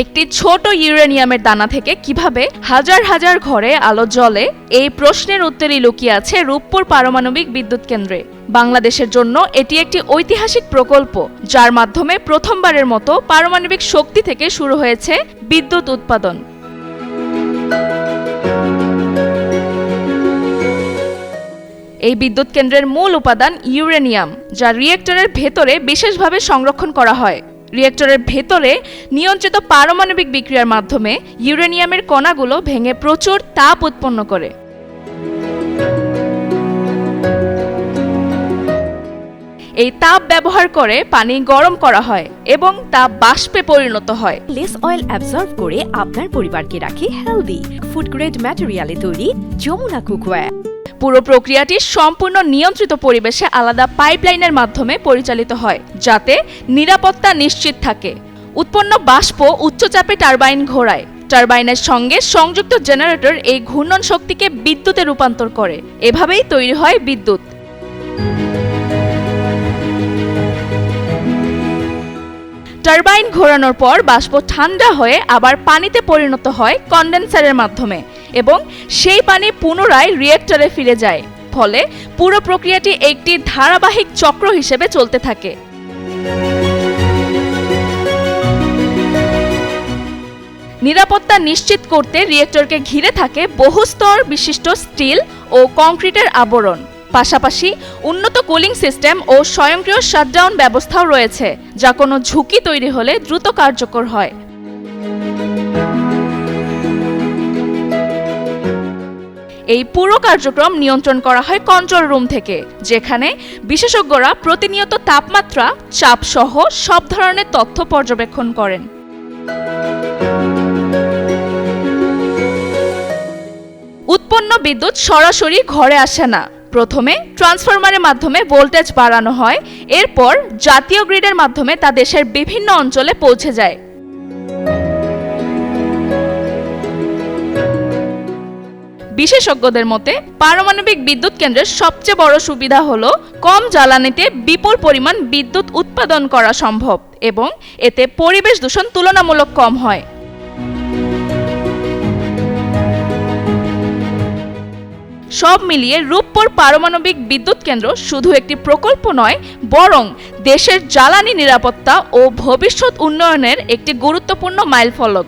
একটি ছোট ইউরেনিয়ামের দানা থেকে কিভাবে হাজার হাজার ঘরে আলো জ্বলে, এই প্রশ্নের উত্তরই লুকিয়ে আছে রূপপুর পারমাণবিক বিদ্যুৎ কেন্দ্রে। বাংলাদেশের জন্য এটি একটি ঐতিহাসিক প্রকল্প, যার মাধ্যমে প্রথমবারের মতো পারমাণবিক শক্তি থেকে শুরু হয়েছে বিদ্যুৎ উৎপাদন। এই বিদ্যুৎ কেন্দ্রের মূল উপাদান ইউরেনিয়াম, যা রিয়েক্টরের ভেতরে বিশেষভাবে সংরক্ষণ করা হয়। রিয়েক্টরের ভেতরে নিয়ন্ত্রিত পারমাণবিক বিক্রিয়ার মাধ্যমে ইউরেনিয়ামের কণাগুলো ভেঙে প্রচুর তাপ উৎপন্ন করে। এই তাপ ব্যবহার করে পানি গরম করা হয় এবং তা বাষ্পে পরিণত হয়। লেস অয়েল অ্যাবজর্ব করে আপনার পরিবারকে রাখে হেলদি। ফুড গ্রেড ম্যাটেরিয়ালে তৈরি যমুনা কুকওয়্যার। পুরো প্রক্রিয়াটি সম্পূর্ণ নিয়ন্ত্রিত পরিবেশে আলাদা পাইপলাইনের মাধ্যমে পরিচালিত হয়, যাতে নিরাপত্তা নিশ্চিত থাকে। উৎপন্ন বাষ্প উচ্চচাপে টারবাইন ঘোরায়। টারবাইনের সঙ্গে সংযুক্ত জেনারেটর এই ঘূর্ণন শক্তিকে বিদ্যুতে রূপান্তর করে। এভাবেই তৈরি হয় বিদ্যুৎ। টারবাইন ঘোরানোর পর বাষ্প ঠান্ডা হয়ে আবার পানিতে পরিণত হয় কন্ডেন্সারের মাধ্যমে এবং সেই পানি পুনরায় রিয়েক্টরে ফিরে যায়। ফলে পুরো প্রক্রিয়াটি একটি ধারাবাহিক চক্র হিসেবে চলতে থাকে। নিরাপত্তা নিশ্চিত করতে রিয়েক্টরকে ঘিরে থাকে বহুস্তর বিশিষ্ট স্টিল ও কংক্রিটের আবরণ। পাশাপাশি উন্নত কুলিং সিস্টেম ও স্বয়ংক্রিয় শাটডাউন ব্যবস্থাও রয়েছে, যা কোনো ঝুঁকি তৈরি হলে দ্রুত কার্যকর হয়। এই পুরো কার্যক্রম নিয়ন্ত্রণ করা হয় কন্ট্রোল রুম থেকে, যেখানে বিশেষজ্ঞরা প্রতিনিয়ত তাপমাত্রা, চাপ সহ সব ধরনের তথ্য পর্যবেক্ষণ করেন। উৎপন্ন বিদ্যুৎ সরাসরি ঘরে আসে না। প্রথমে ট্রান্সফরমারের মাধ্যমে ভোল্টেজ বাড়ানো হয়, এরপর জাতীয় গ্রিডের মাধ্যমে তা দেশের বিভিন্ন অঞ্চলে পৌঁছে যায়। বিশেষজ্ঞদের মতে পারমাণবিক বিদ্যুৎ কেন্দ্রের সবচেয়ে বড় সুবিধা হলো কম জ্বালানিতে বিপুল পরিমাণ বিদ্যুৎ উৎপাদন করা সম্ভব এবং এতে পরিবেশ দূষণ তুলনামূলক কম হয়। সব মিলিয়ে রূপপুর পারমাণবিক বিদ্যুৎ কেন্দ্র শুধু একটি প্রকল্প নয়, বরং দেশের জ্বালানি নিরাপত্তা ও ভবিষ্যৎ উন্নয়নের একটি গুরুত্বপূর্ণ মাইলফলক।